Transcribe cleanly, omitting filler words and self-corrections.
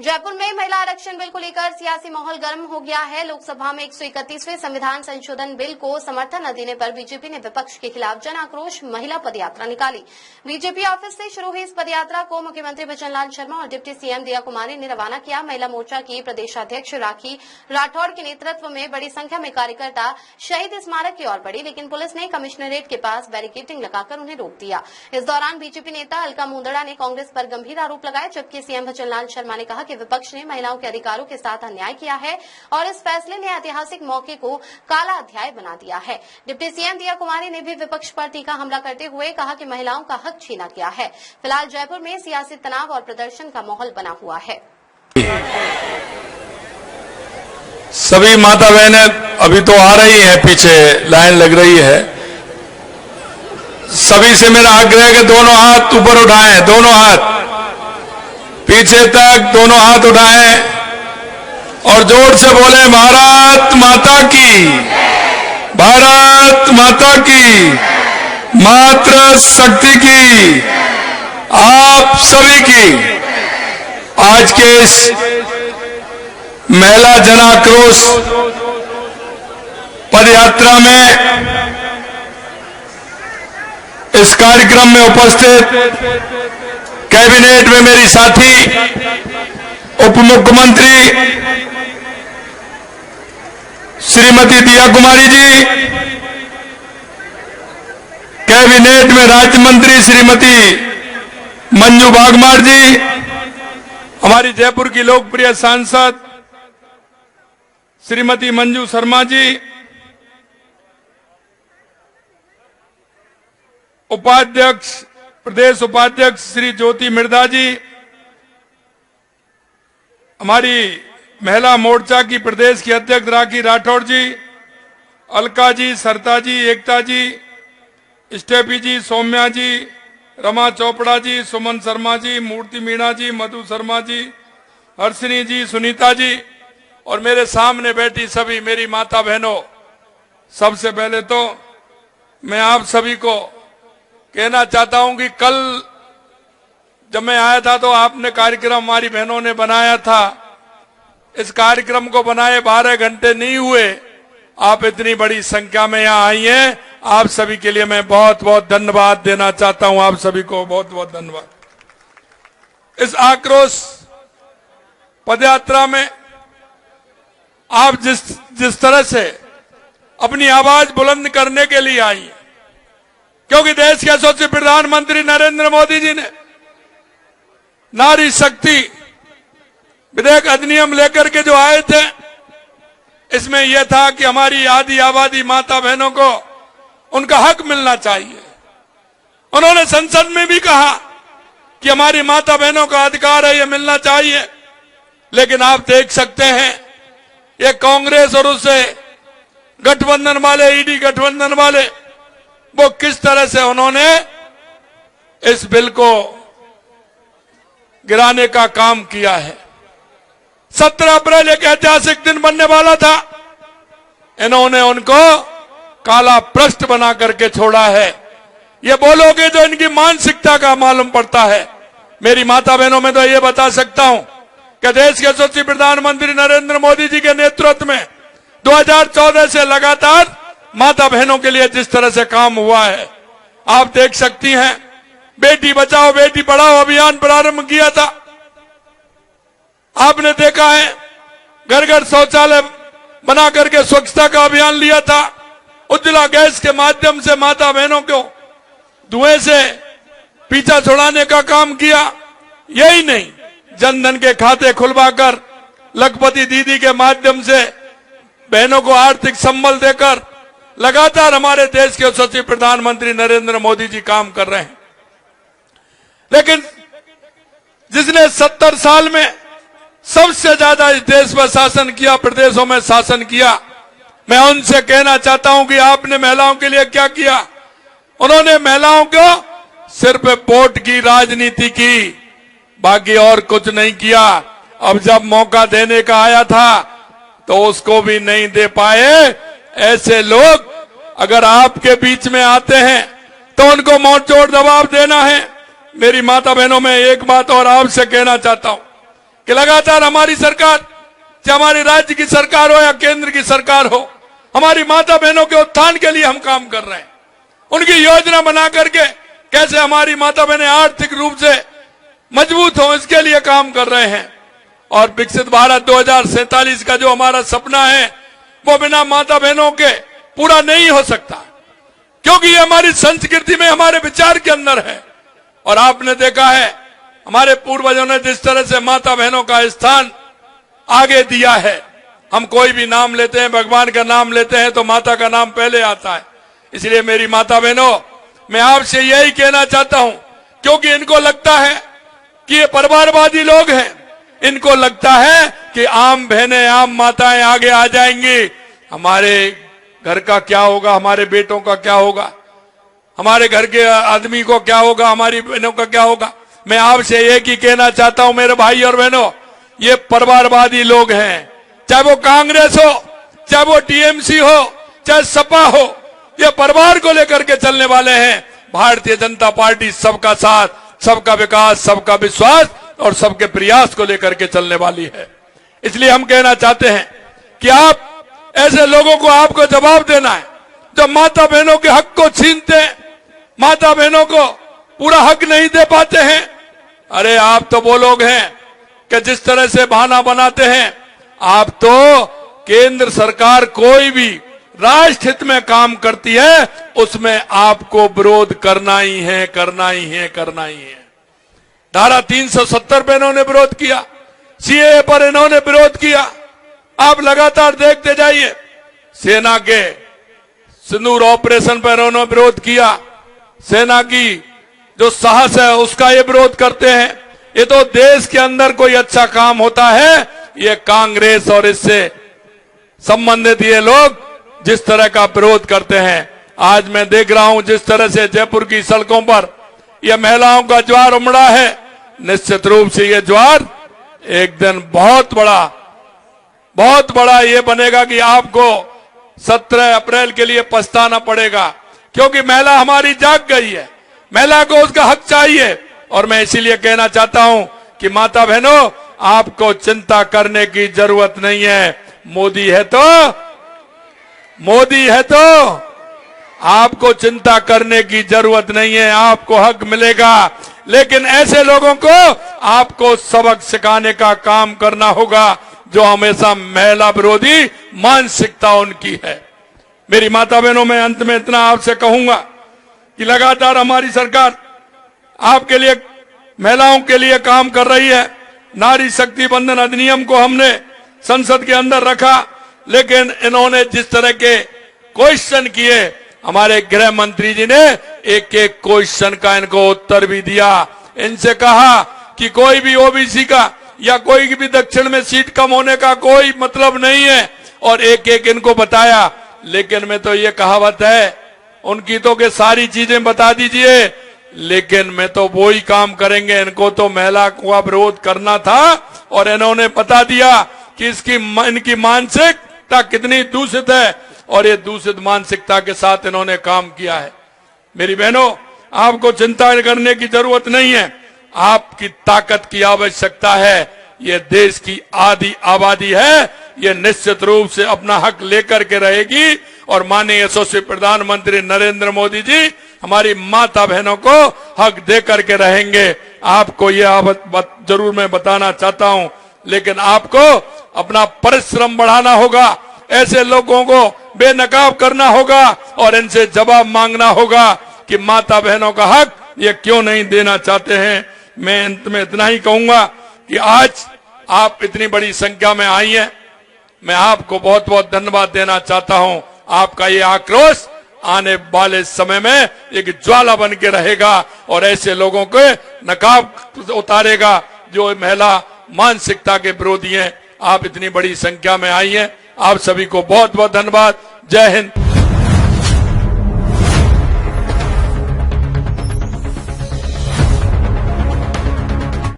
जयपुर में महिला आरक्षण बिल को लेकर सियासी माहौल गर्म हो गया है। लोकसभा में 131वें संविधान संशोधन बिल को समर्थन न देने पर बीजेपी ने विपक्ष के खिलाफ जन आक्रोश महिला पदयात्रा निकाली। बीजेपी ऑफिस से शुरू हुई इस पदयात्रा को मुख्यमंत्री भजनलाल शर्मा और डिप्टी सीएम दिया कुमारी ने रवाना किया। महिला मोर्चा की प्रदेशाध्यक्ष राखी राठौड़ के नेतृत्व में बड़ी संख्या में कार्यकर्ता शहीद स्मारक की ओर बढ़ी, लेकिन पुलिस ने कमिश्नरेट के पास बैरिकेडिंग लगाकर उन्हें रोक दिया। इस दौरान बीजेपी नेता अलका मुंदड़ा ने कांग्रेस पर गंभीर आरोप लगाए, जबकि सीएम भजनलाल शर्मा ने कहा कि विपक्ष ने महिलाओं के अधिकारों के साथ अन्याय किया है और इस फैसले ने ऐतिहासिक मौके को काला अध्याय बना दिया है। डिप्टी सीएम दिया कुमारी ने भी विपक्ष पर तीखा हमला करते हुए कहा कि महिलाओं का हक छीना गया है। फिलहाल जयपुर में सियासी तनाव और प्रदर्शन का माहौल बना हुआ है। सभी माता बहनें अभी तो आ रही हैं, पीछे लाइन लग रही है। सभी से मेरा आग्रह है कि दोनों हाथ ऊपर उठाएं, दोनों हाथ पीछे तक, दोनों हाथ उठाएं और जोर से बोले भारत माता की, भारत माता की, मातृ शक्ति की, आप सभी की। आज के इस महिला जन आक्रोश पदयात्रा में, इस कार्यक्रम में उपस्थित कैबिनेट में मेरी साथी उप मुख्यमंत्री श्रीमती दिया कुमारी जी, कैबिनेट में राज्य मंत्री श्रीमती मंजू बागमार जी, हमारी जयपुर की लोकप्रिय सांसद श्रीमती मंजू शर्मा जी, उपाध्यक्ष प्रदेश उपाध्यक्ष श्री ज्योति मिर्धा जी, हमारी महिला मोर्चा की प्रदेश की अध्यक्ष राखी राठौड़ जी, अलका जी, सरता जी, एकता जी, स्टेफी जी, सौम्या जी, रमा चोपड़ा जी, सुमन शर्मा जी, मूर्ति मीणा जी, मधु शर्मा जी, हर्षिनी जी, सुनीता जी और मेरे सामने बैठी सभी मेरी माता बहनों, सबसे पहले तो मैं आप सभी को कहना चाहता हूं कि कल जब मैं आया था तो आपने कार्यक्रम हमारी बहनों ने बनाया था। इस कार्यक्रम को बनाए 12 घंटे नहीं हुए, आप इतनी बड़ी संख्या में यहां आई हैं। आप सभी के लिए मैं बहुत बहुत धन्यवाद देना चाहता हूं, आप सभी को बहुत बहुत धन्यवाद। इस आक्रोश पदयात्रा में आप जिस तरह से अपनी आवाज बुलंद करने के लिए आई, क्योंकि देश के यशस्वी प्रधानमंत्री नरेंद्र मोदी जी ने नारी शक्ति विधेयक अधिनियम लेकर के जो आए थे, इसमें यह था कि हमारी आधी आबादी माता बहनों को उनका हक मिलना चाहिए। उन्होंने संसद में भी कहा कि हमारी माता बहनों का अधिकार है, यह मिलना चाहिए। लेकिन आप देख सकते हैं ये कांग्रेस और उससे गठबंधन वाले, ईडी गठबंधन वाले, वो किस तरह से उन्होंने इस बिल को गिराने का काम किया है। 17 अप्रैल एक ऐतिहासिक दिन बनने वाला था, इन्होंने उनको काला पृष्ठ बना करके छोड़ा है। ये वो लोग हैं जो इनकी मानसिकता का मालूम पड़ता है। मेरी माता बहनों में तो ये बता सकता हूं कि देश के यशस्वी प्रधानमंत्री नरेंद्र मोदी जी के नेतृत्व में 2014 से लगातार माता बहनों के लिए जिस तरह से काम हुआ है, आप देख सकती हैं। बेटी बचाओ बेटी पढ़ाओ अभियान प्रारंभ किया था, आपने देखा है। घर घर शौचालय बना करके स्वच्छता का अभियान लिया था। उज्ज्वला गैस के माध्यम से माता बहनों को धुएं से पीछा छुड़ाने का काम किया। यही नहीं, जनधन के खाते खुलवाकर लखपति दीदी के माध्यम से बहनों को आर्थिक संबल देकर लगातार हमारे देश के यशस्वी प्रधानमंत्री नरेंद्र मोदी जी काम कर रहे हैं। लेकिन जिसने 70 साल में सबसे ज्यादा इस देश पर शासन किया, प्रदेशों में शासन किया, मैं उनसे कहना चाहता हूं कि आपने महिलाओं के लिए क्या किया। उन्होंने महिलाओं को सिर्फ वोट की राजनीति की, बाकी और कुछ नहीं किया। अब जब मौका देने का आया था तो उसको भी नहीं दे पाए। ऐसे लोग अगर आपके बीच में आते हैं तो उनको मुंहतोड़ जवाब देना है। मेरी माता बहनों में एक बात और आपसे कहना चाहता हूं कि लगातार हमारी सरकार, चाहे हमारे राज्य की सरकार हो या केंद्र की सरकार हो, हमारी माता बहनों के उत्थान के लिए हम काम कर रहे हैं। उनकी योजना बना करके कैसे हमारी माता बहनें आर्थिक रूप से मजबूत हो, इसके लिए काम कर रहे हैं। और विकसित भारत 2047 का जो हमारा सपना है वो बिना माता बहनों के पूरा नहीं हो सकता, क्योंकि ये हमारी संस्कृति में, हमारे विचार के अंदर है। और आपने देखा है हमारे पूर्वजों ने जिस तरह से माता बहनों का स्थान आगे दिया है। हम कोई भी नाम लेते हैं, भगवान का नाम लेते हैं तो माता का नाम पहले आता है। इसलिए मेरी माता बहनों, मैं आपसे यही कहना चाहता हूं, क्योंकि इनको लगता है कि ये परिवारवादी लोग हैं, इनको लगता है कि आम बहनें, आम माताएं आगे आ जाएंगी, हमारे घर का क्या होगा, हमारे बेटों का क्या होगा, हमारे घर के आदमी को क्या होगा, हमारी बहनों का क्या होगा। मैं आपसे एक ही कहना चाहता हूं मेरे भाई और बहनों, ये परिवारवादी लोग हैं, चाहे वो कांग्रेस हो, चाहे वो टीएमसी हो, चाहे सपा हो, ये परिवार को लेकर के चलने वाले हैं। भारतीय जनता पार्टी सबका साथ, सबका विकास, सबका विश्वास और सबके प्रयास को लेकर के चलने वाली है। इसलिए हम कहना चाहते हैं कि आप ऐसे लोगों को आपको जवाब देना है जो माता बहनों के हक को छीनते हैं, माता बहनों को पूरा हक नहीं दे पाते हैं। अरे आप तो वो लोग हैं कि जिस तरह से बहाना बनाते हैं, आप तो केंद्र सरकार कोई भी राष्ट्र हित में काम करती है उसमें आपको विरोध करना ही है, करना ही है, करना ही है। धारा 370 पे इन्होंने विरोध किया, सीएए पर इन्होंने विरोध किया। आप लगातार देखते जाइए, सेना के सिंदूर ऑपरेशन पर इन्होंने विरोध किया, सेना की जो साहस है उसका ये विरोध करते हैं। ये तो देश के अंदर कोई अच्छा काम होता है, ये कांग्रेस और इससे संबंधित ये लोग जिस तरह का विरोध करते हैं। आज मैं देख रहा हूं जिस तरह से जयपुर की सड़कों पर यह महिलाओं का ज्वार उमड़ा है, निश्चित रूप से यह ज्वार एक दिन बहुत बड़ा ये बनेगा कि आपको 17 अप्रैल के लिए पछताना पड़ेगा, क्योंकि महिला हमारी जाग गई है, महिला को उसका हक चाहिए। और मैं इसीलिए कहना चाहता हूं कि माता बहनों, आपको चिंता करने की जरूरत नहीं है। मोदी है तो आपको चिंता करने की जरूरत नहीं है, आपको हक मिलेगा। लेकिन ऐसे लोगों को आपको सबक सिखाने का काम करना होगा जो हमेशा महिला विरोधी मानसिकता उनकी है। मेरी माता बहनों, मैं अंत में इतना आपसे कहूंगा कि लगातार हमारी सरकार आपके लिए, महिलाओं के लिए काम कर रही है। नारी शक्ति बंधन अधिनियम को हमने संसद के अंदर रखा, लेकिन इन्होंने जिस तरह के क्वेश्चन किए, हमारे गृह मंत्री जी ने एक एक क्वेश्चन का इनको उत्तर भी दिया। इनसे कहा कि कोई भी ओबीसी का या कोई भी दक्षिण में सीट कम होने का कोई मतलब नहीं है, और एक एक इनको बताया। लेकिन मैं तो ये कहावत है उनकी तो कि सारी चीजें बता दीजिए, लेकिन मैं तो वो ही काम करेंगे। इनको तो महिला का विरोध करना था और इन्होंने बता दिया कि इनकी मानसिकता कितनी दूषित है, और ये दूषित मानसिकता के साथ इन्होंने काम किया है। मेरी बहनों, आपको चिंता करने की जरूरत नहीं है, आपकी ताकत की आवश्यकता है। ये देश की आधी आबादी है, ये निश्चित रूप से अपना हक लेकर के रहेगी। और माननीय यशस्वी प्रधानमंत्री नरेंद्र मोदी जी हमारी माता बहनों को हक दे करके रहेंगे। आपको यह जरूर मैं बताना चाहता हूं, लेकिन आपको अपना परिश्रम बढ़ाना होगा, ऐसे लोगों को बेनकाब करना होगा और इनसे जवाब मांगना होगा कि माता बहनों का हक ये क्यों नहीं देना चाहते हैं। मैं अंत में इतना ही कहूंगा कि आज आप इतनी बड़ी संख्या में आई हैं, मैं आपको बहुत बहुत धन्यवाद देना चाहता हूं। आपका ये आक्रोश आने वाले समय में एक ज्वाला बन के रहेगा और ऐसे लोगों को नकाब उतारेगा जो महिला मानसिकता के विरोधी हैं। आप इतनी बड़ी संख्या में आई हैं, आप सभी को बहुत बहुत धन्यवाद। जय हिंद।